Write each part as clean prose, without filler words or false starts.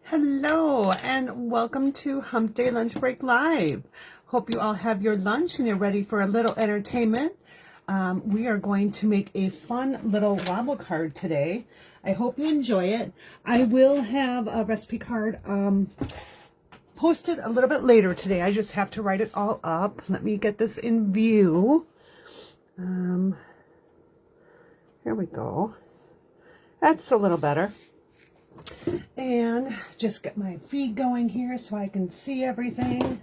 Hello and welcome to Hump Day Lunch Break Live. Hope you all have your lunch and you're ready for a little entertainment. We are going to make a fun little wobble card today. I hope you enjoy it. I will have a recipe card posted a little bit later today. I just have to write it all up. Let me get this in view. Here we go. That's a little better. And just get my feed going here so I can see everything.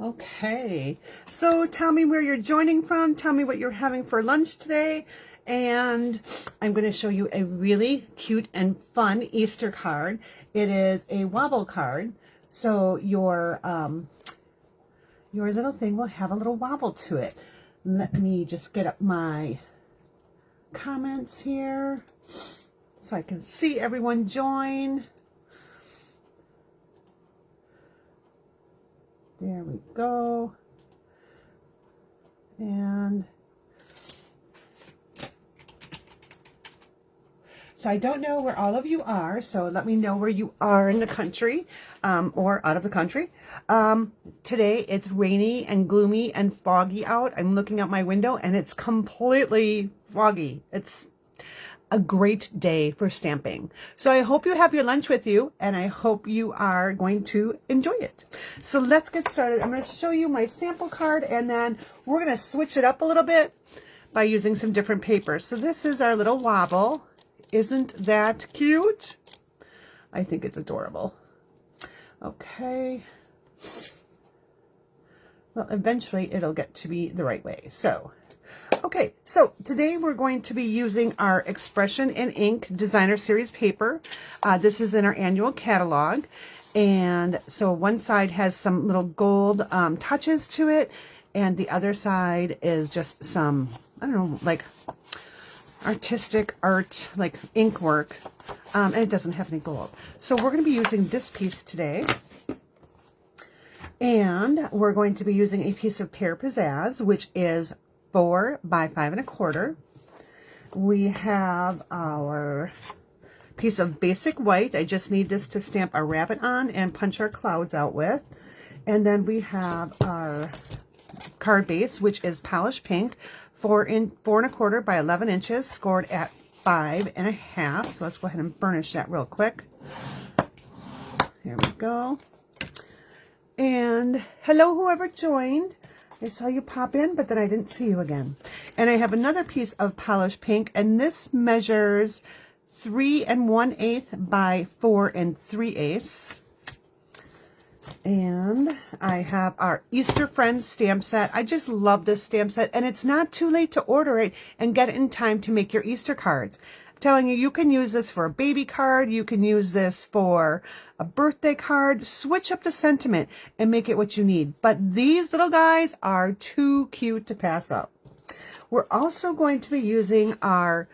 Okay, so tell me where you're joining from. Tell me what you're having for lunch today. And I'm going to show you a really cute and fun Easter card. It is a wobble card. So your little thing will have a little wobble to it. Let me just get up my comments here so I can see everyone join. There we go. And so I don't know where all of you are, so let me know where you are in the country or out of the country. Today it's rainy and gloomy and foggy out. I'm looking out my window and it's completely foggy. It's a great day for stamping. So I hope you have your lunch with you and I hope you are going to enjoy it. So let's get started. I'm going to show you my sample card and then we're going to switch it up a little bit by using some different papers. So this is our little wobble. Isn't that cute? I think it's adorable. Okay. Well, eventually it'll get to be the right way. So okay, so today we're going to be using our Expression in Ink Designer Series paper. This is in our annual catalog. And so one side has some little gold touches to it, and the other side is just some, I don't know, like artistic art, like ink work, and it doesn't have any gold. So we're going to be using this piece today. And we're going to be using a piece of Pear Pizzazz, which is 4 by 5 1/4. We have our piece of basic white. I just need this to stamp our rabbit on and punch our clouds out with. And then we have our card base, which is polished pink, 4 1/4 by 11 inches, scored at 5 1/2. So let's go ahead and burnish that real quick. There we go. And hello, whoever joined. I saw you pop in, but then I didn't see you again. And I have another piece of polished pink, and this measures 3 1/8 by 4 3/8. And I have our Easter Friends stamp set. I just love this stamp set, and it's not too late to order it and get it in time to make your Easter cards. I'm telling you, you can use this for a baby card. You can use this for a birthday card. Switch up the sentiment and make it what you need. But these little guys are too cute to pass up. We're also going to be using our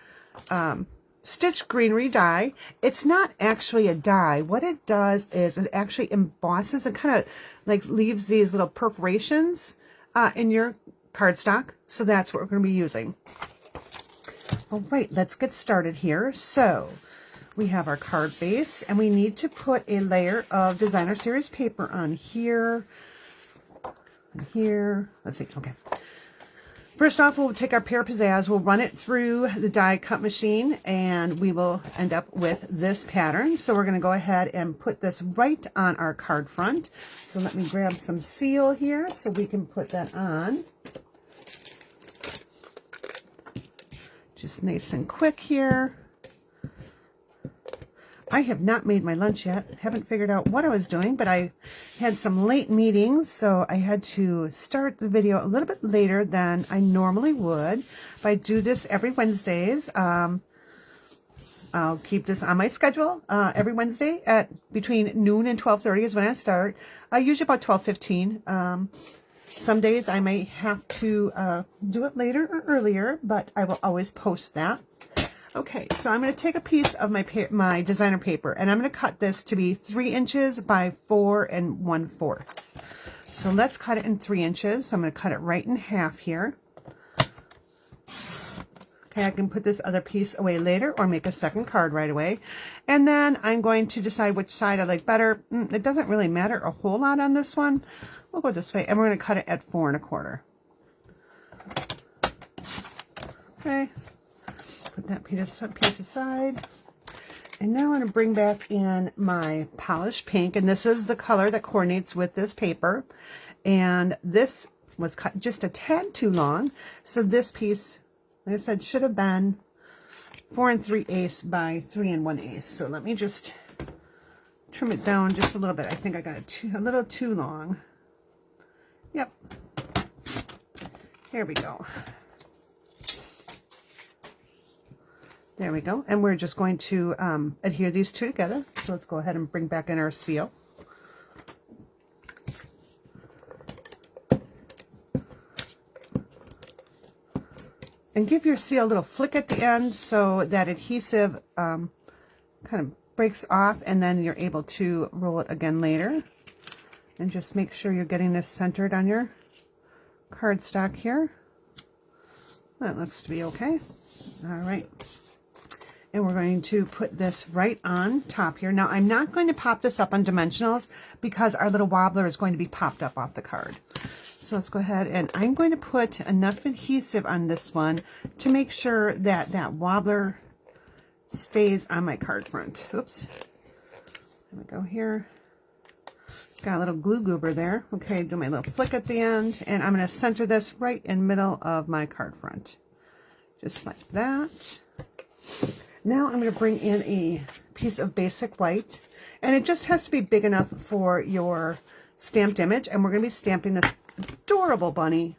Stitch Greenery die. It's not actually a die. What it does is it actually embosses and kind of like leaves these little perforations in your cardstock. So that's what we're going to be using. All right, let's get started here. So we have our card base, and we need to put a layer of Designer Series paper on here, and here. Let's see, okay. First off, we'll take our Pear Pizzazz, we'll run it through the die cut machine, and we will end up with this pattern. So we're going to go ahead and put this right on our card front. So let me grab some seal here so we can put that on. Just nice and quick here. I have not made my lunch yet. Haven't figured out what I was doing, but I had some late meetings, so I had to start the video a little bit later than I normally would. But I do this every Wednesdays. I'll keep this on my schedule every Wednesday at between noon and 12:30 is when I start. Usually about 12:15. Some days I may have to do it later or earlier, but I will always post that. Okay, so I'm going to take a piece of my designer paper, and I'm going to cut this to be 3 inches by 4 1/4. So let's cut it in 3 inches. So I'm going to cut it right in half here. Okay, I can put this other piece away later or make a second card right away. And then I'm going to decide which side I like better. It doesn't really matter a whole lot on this one. We'll go this way, and we're going to cut it at 4 1/4. Okay, put that piece aside. And now I'm going to bring back in my polished pink, and this is the color that coordinates with this paper. And this was cut just a tad too long, so this piece, like I said, should have been 4 3/8 by 3 1/8. So let me just trim it down just a little bit. I think I got it a little too long. Yep. Here we go. There we go. And we're just going to adhere these two together. So let's go ahead and bring back in our seal. And give your seal a little flick at the end so that adhesive kind of breaks off, and then you're able to roll it again later. And just make sure you're getting this centered on your cardstock here. That looks to be okay. All right. And we're going to put this right on top here. Now, I'm not going to pop this up on dimensionals because our little wobbler is going to be popped up off the card. So let's go ahead, and I'm going to put enough adhesive on this one to make sure that that wobbler stays on my card front. Oops. There we go here. Got a little glue goober there. Okay, do my little flick at the end, and I'm going to center this right in middle of my card front. Just like that. Now I'm going to bring in a piece of basic white, and it just has to be big enough for your stamped image, and we're going to be stamping this adorable bunny.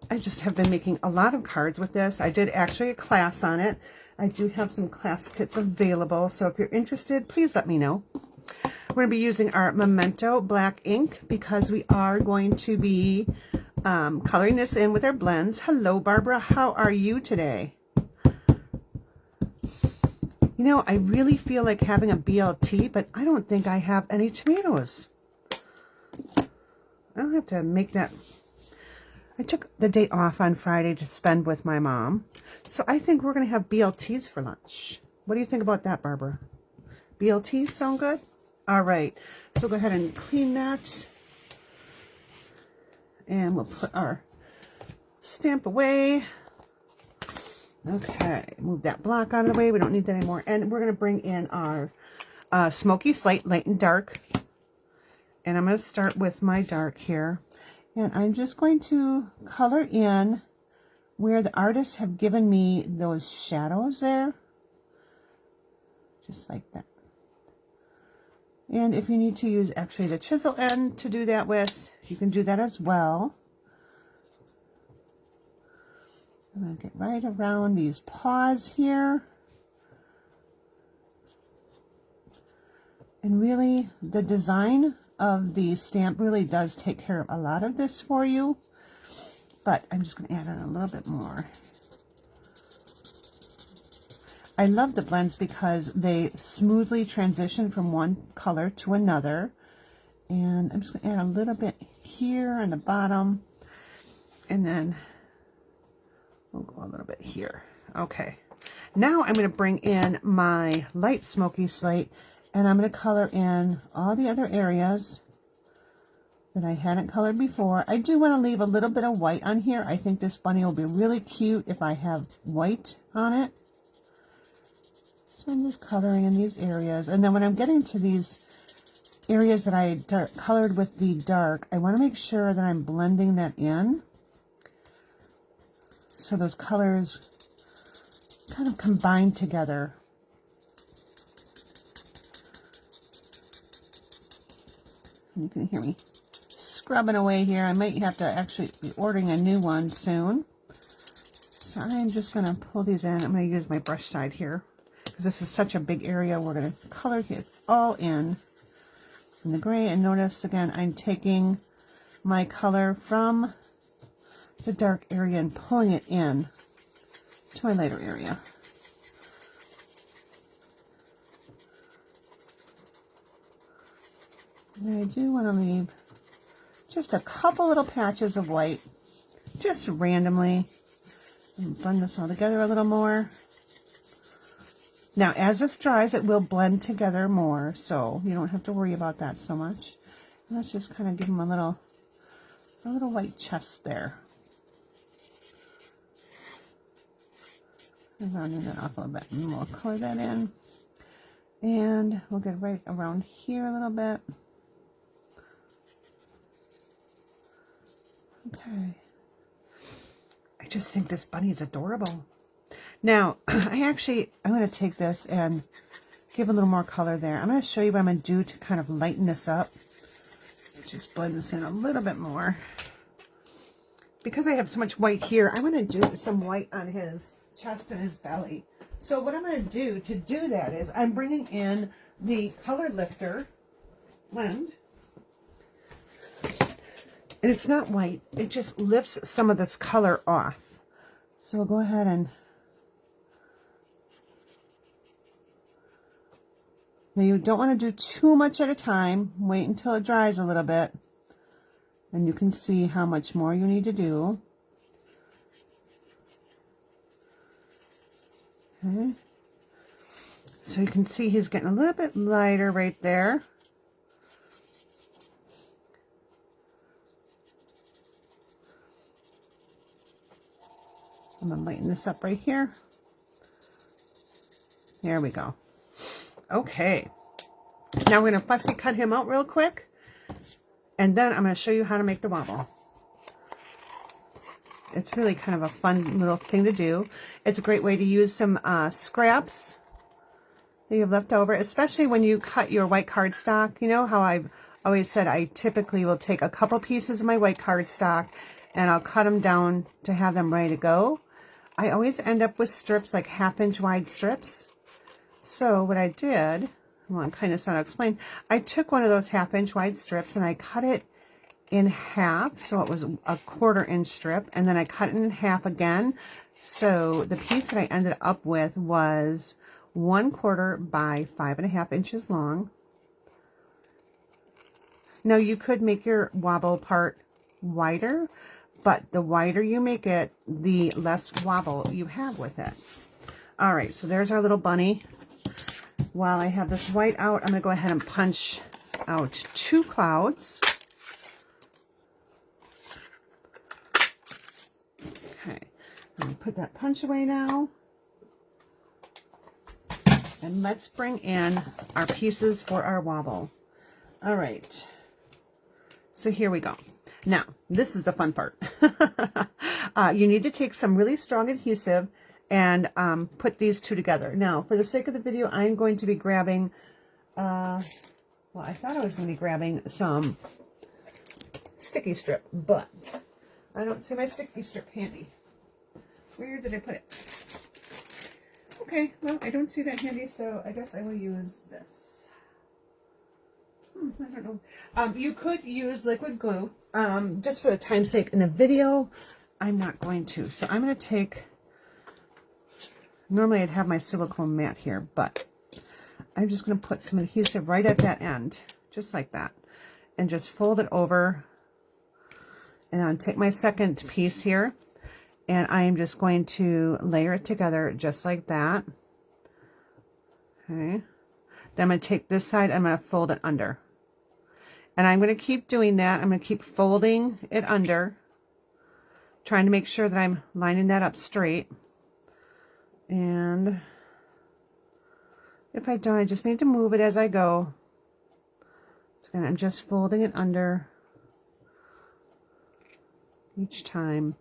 I just have been making a lot of cards with this. I did actually a class on it. I do have some class kits available, so if you're interested, please let me know. We're going to be using our Memento black ink because we are going to be coloring this in with our blends. Hello, Barbara. How are you today? You know, I really feel like having a BLT, but I don't think I have any tomatoes. I'll have to make that. I took the day off on Friday to spend with my mom, so I think we're going to have BLTs for lunch. What do you think about that, Barbara? BLTs sound good? All right, so go ahead and clean that, and we'll put our stamp away. Okay, move that block out of the way. We don't need that anymore. And we're going to bring in our smoky slate, light and dark. And I'm going to start with my dark here. And I'm just going to color in where the artists have given me those shadows there. Just like that. And if you need to use actually the chisel end to do that with, you can do that as well. I'm going to get right around these paws here. And really, the design of the stamp really does take care of a lot of this for you. But I'm just going to add in a little bit more. I love the blends because they smoothly transition from one color to another. And I'm just going to add a little bit here on the bottom. And then we'll go a little bit here. Okay. Now I'm going to bring in my light smoky slate, and I'm going to color in all the other areas that I hadn't colored before. I do want to leave a little bit of white on here. I think this bunny will be really cute if I have white on it. So I'm just coloring in these areas. And then when I'm getting to these areas that I colored with the dark, I want to make sure that I'm blending that in, so those colors kind of combine together. You can hear me scrubbing away here. I might have to actually be ordering a new one soon. So I'm just going to pull these in. I'm going to use my brush side here because this is such a big area. We're going to color it all in the gray. And notice again, I'm taking my color from the dark area and pulling it in to my lighter area. And I do want to leave just a couple little patches of white, just randomly, And blend this all together a little more. Now, as this dries, it will blend together more, so you don't have to worry about that so much. And let's just kind of give them a little white chest there. And rounding that off a little bit, and we'll color that in. And we'll get right around here a little bit. Okay. I just think this bunny is adorable. Now, I'm going to take this and give a little more color there. I'm going to show you what I'm going to do to kind of lighten this up. Just blend this in a little bit more. Because I have so much white here, I'm going to do some white on his chest and his belly. So what I'm going to do that is I'm bringing in the color lifter blend. And it's not white. It just lifts some of this color off. So we'll go ahead and... Now you don't want to do too much at a time. Wait until it dries a little bit. And you can see how much more you need to do. Okay. So you can see he's getting a little bit lighter right there. I'm going to lighten this up right here. There we go. Okay. Now we're going to fussy cut him out real quick. And then I'm going to show you how to make the wobble. It's really kind of a fun little thing to do. It's a great way to use some scraps that you have left over, especially when you cut your white cardstock. You know how I've always said I typically will take a couple pieces of my white cardstock and I'll cut them down to have them ready to go. I always end up with strips, like 1/2 inch wide strips. So what I did, well, I'm kind of trying to explain, I took one of those 1/2 inch wide strips and I cut it in half, so it was a 1/4 inch strip, and then I cut it in half again. So the piece that I ended up with was 1/4 by 5.5 inches long. Now you could make your wobble part wider, but the wider you make it, the less wobble you have with it. All right, so there's our little bunny. While I have this white out, I'm going to go ahead and punch out 2 clouds. Okay, I'm going to put that punch away now. And let's bring in our pieces for our wobble. All right, so here we go. Now, this is the fun part. You need to take some really strong adhesive and put these two together. Now, for the sake of the video, I'm going to be grabbing, well, I thought I was going to be grabbing some sticky strip, but I don't see my sticky strip handy. Where did I put it? Okay, well, I don't see that handy, so I guess I will use this. I don't know. You could use liquid glue, just for the time's sake. In the video, I'm not going to. So I'm going to take, normally I'd have my silicone mat here, but I'm just going to put some adhesive right at that end, just like that, and just fold it over. And I'll take my second piece here, and I am just going to layer it together just like that. Okay. Then I'm going to take this side, I'm going to fold it under. And I'm going to keep doing that. I'm going to keep folding it under, trying to make sure that I'm lining that up straight. And if I don't, I just need to move it as I go. So again, I'm just folding it under each time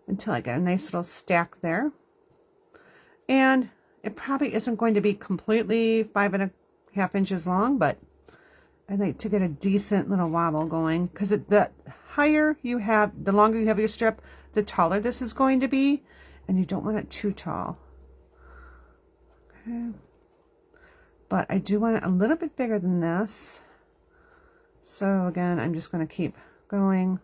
until I get a nice little stack there. And it probably isn't going to be completely 5.5 inches long, but I like to get a decent little wobble going, because the higher you have, the longer you have your strip, the taller this is going to be, and you don't want it too tall. Okay. But I do want it a little bit bigger than this. So again, I'm just going to keep going.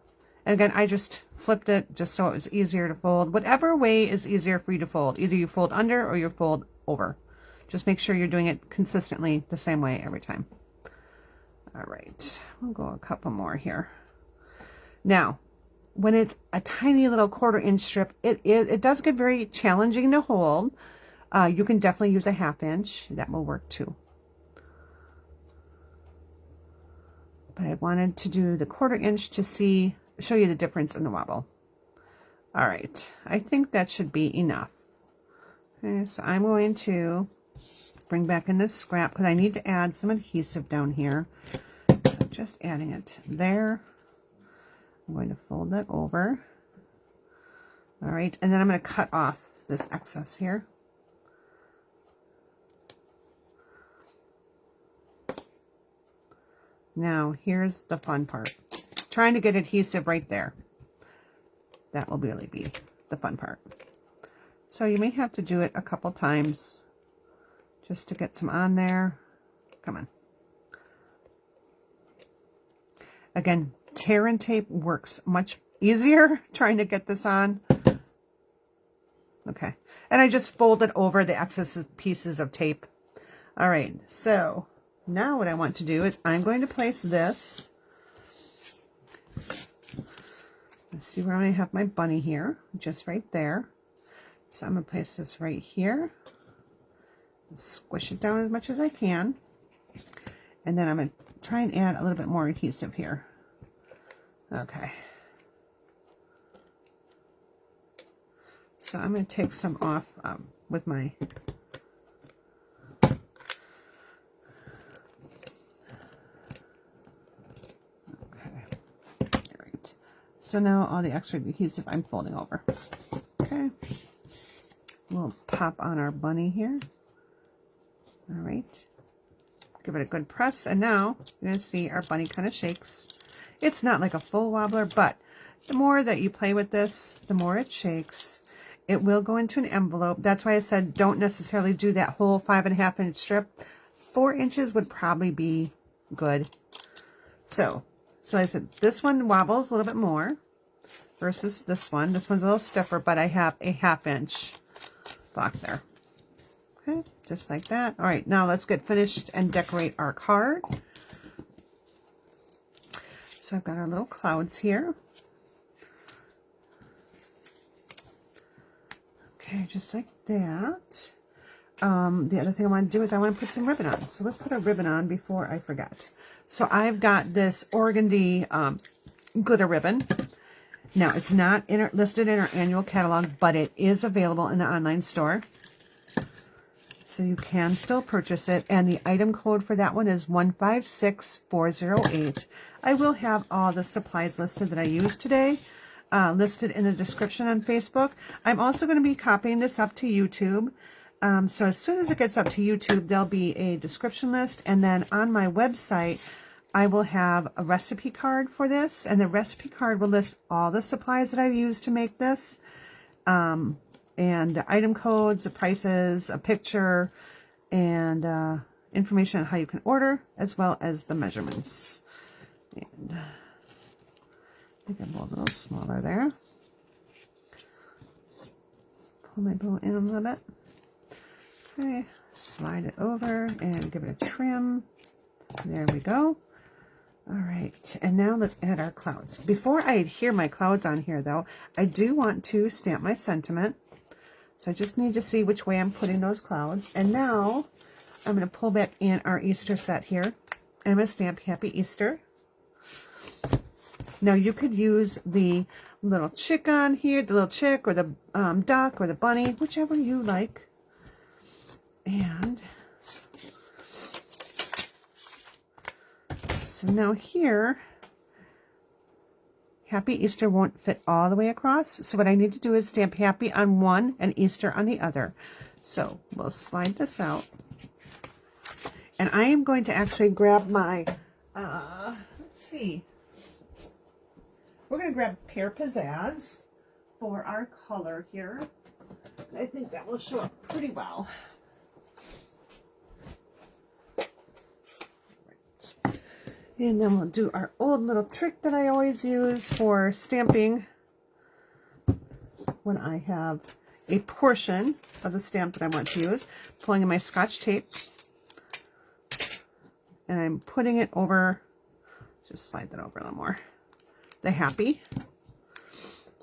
And again, I just flipped it just so it was easier to fold. Whatever way is easier for you to fold. Either you fold under or you fold over. Just make sure you're doing it consistently the same way every time. All right, we'll go a couple more here. Now, when it's a tiny little 1/4-inch strip, it does get very challenging to hold. You can definitely use a 1/2 inch. That will work too. But I wanted to do the 1/4 inch to show you the difference in the wobble. All right, I think that should be enough. Okay, so I'm going to bring back in this scrap because I need to add some adhesive down here. So just adding it there. I'm going to fold that over. All right, and then I'm going to cut off this excess here. Now, here's the fun part. Trying to get adhesive right there. That will really be the fun part. So you may have to do it a couple times just to get some on there. Come on. Again, tear and tape works much easier trying to get this on. Okay. And I just folded over the excess pieces of tape. All right. So now what I want to do is I'm going to place this. Let's see where I have my bunny here. Just right there. So I'm going to place this right here. Squish it down as much as I can. And then I'm going to try and add a little bit more adhesive here. Okay. So I'm going to take some off with my... So now all the extra adhesive I'm folding over. Okay. We'll pop on our bunny here. All right. Give it a good press. And now you're going to see our bunny kind of shakes. It's not like a full wobbler, but the more that you play with this, the more it shakes. It will go into an envelope. That's why I said don't necessarily do that whole 5.5 inch strip. 4 inches would probably be good. So I said this one wobbles a little bit more versus this one. This one's a little stiffer, but I have a 1/2 inch block there. Okay, just like that. All right, now let's get finished and decorate our card. So I've got our little clouds here. Okay, just like that. The other thing I want to do is I want to put some ribbon on. So let's put a ribbon on before I forget. So I've got this organdy glitter ribbon. Now, it's not listed in our annual catalog, but it is available in the online store. So you can still purchase it. And the item code for that one is 156408. I will have all the supplies listed that I used today, listed in the description on Facebook. I'm also going to be copying this up to YouTube. So as soon as it gets up to YouTube, there'll be a description list. And then on my website, I will have a recipe card for this. And the recipe card will list all the supplies that I've used to make this. And the item codes, the prices, a picture, and information on how you can order, as well as the measurements. And I think I'm a little smaller there. Pull my bow in a little bit. Okay, slide it over and give it a trim. There we go. All right, and now let's add our clouds. Before I adhere my clouds on here, though, I do want to stamp my sentiment. So I just need to see which way I'm putting those clouds. And now I'm going to pull back in our Easter set here. And I'm going to stamp Happy Easter. Now you could use the little chick on here, the little chick, or the duck, or the bunny, whichever you like. And so now here, Happy Easter won't fit all the way across. So what I need to do is stamp Happy on one and Easter on the other. So we'll slide this out. And I am going to actually grab my, let's see. We're going to grab Pear Pizzazz for our color here. I think that will show up pretty well. And then we'll do our old little trick that I always use for stamping when I have a portion of the stamp that I want to use. Pulling in my Scotch tape. And I'm putting it over, just slide that over a little more, the Happy.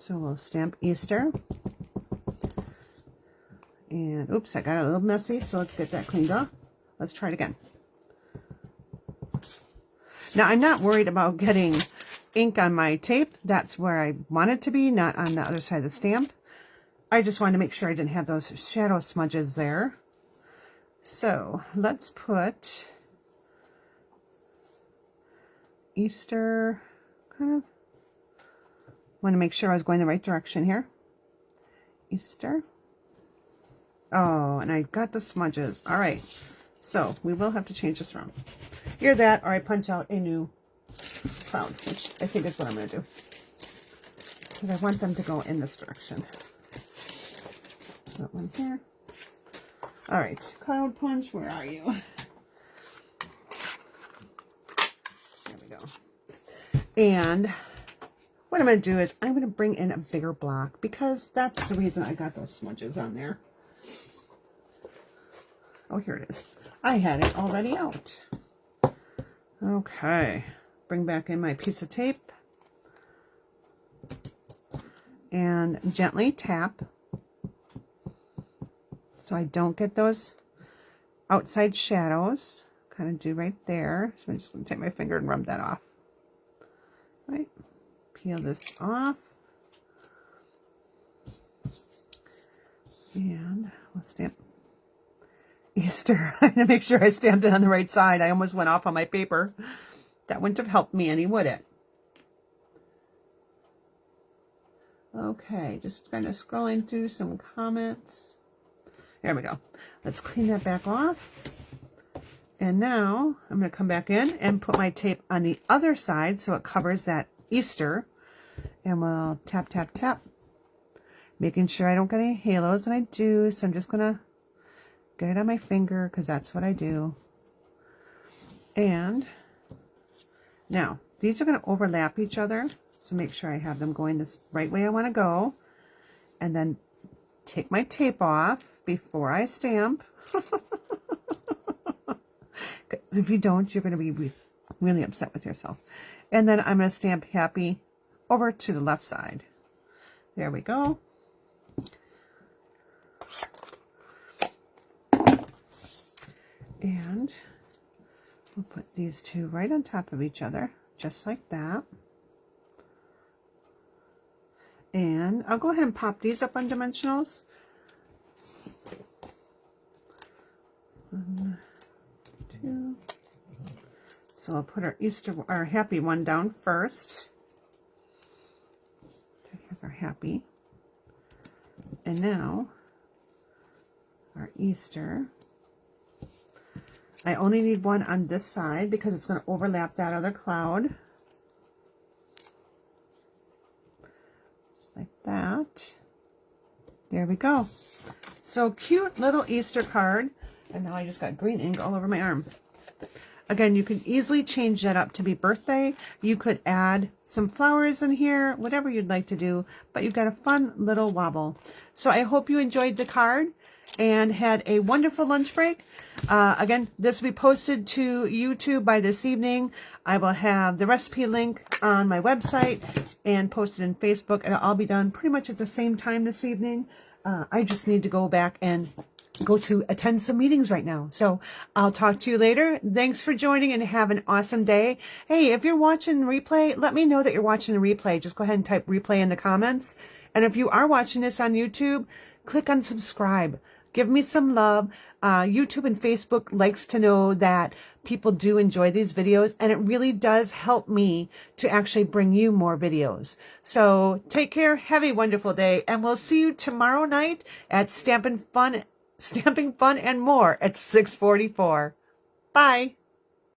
So we'll stamp Easter. And oops, I got it a little messy, so let's get that cleaned up. Let's try it again. Now, I'm not worried about getting ink on my tape. That's where I want it to be, not on the other side of the stamp. I just wanted to make sure I didn't have those shadow smudges there. So let's put Easter, kind of, want to make sure I was going the right direction here. Easter. Oh, and I got the smudges. All right. So we will have to change this around. Either that or I punch out a new cloud, which I think is what I'm going to do. Because I want them to go in this direction. That one here. All right. Cloud punch, where are you? There we go. And what I'm going to do is I'm going to bring in a bigger block because that's the reason I got those smudges on there. Oh, here it is. I had it already out. Okay. Bring back in my piece of tape. And gently tap. So I don't get those outside shadows. Kind of do right there. So I'm just going to take my finger and rub that off. Right. Peel this off. And we'll stamp Easter. I'm going to make sure I stamped it on the right side. I almost went off on my paper. That wouldn't have helped me any, would it? Okay, just kind of scrolling through some comments. There we go. Let's clean that back off. And now I'm going to come back in and put my tape on the other side so it covers that Easter. And we'll tap, tap, tap. Making sure I don't get any halos, and I do. So I'm just going to get it on my finger because that's what I do. And now these are going to overlap each other. So make sure I have them going the right way I want to go. And then take my tape off before I stamp. If you don't, you're going to be really upset with yourself. And then I'm going to stamp happy over to the left side. There we go. And we'll put these two right on top of each other, just like that. And I'll go ahead and pop these up on dimensionals. 1, 2. So I'll put our Easter, our happy one down first. So here's our happy. And now our Easter. I only need one on this side because it's going to overlap that other cloud. Just like that. There we go. So cute little Easter card. And now I just got green ink all over my arm. Again, you can easily change that up to be birthday. You could add some flowers in here, whatever you'd like to do. But you've got a fun little wobble. So I hope you enjoyed the card and had a wonderful lunch break. Again, this will be posted to YouTube by this evening. I will have the recipe link on my website and posted in Facebook. It'll all be done pretty much at the same time this evening. I just need to go back and go to attend some meetings right now. So I'll talk to you later. Thanks for joining and have an awesome day. Hey, if you're watching the replay, let me know that you're watching the replay. Just go ahead and type replay in the comments. And if you are watching this on YouTube, click on subscribe. Give me some love. YouTube and Facebook likes to know that people do enjoy these videos, and it really does help me to actually bring you more videos. So take care, have a wonderful day, and we'll see you tomorrow night at Stamping Fun and More at 6:44. Bye.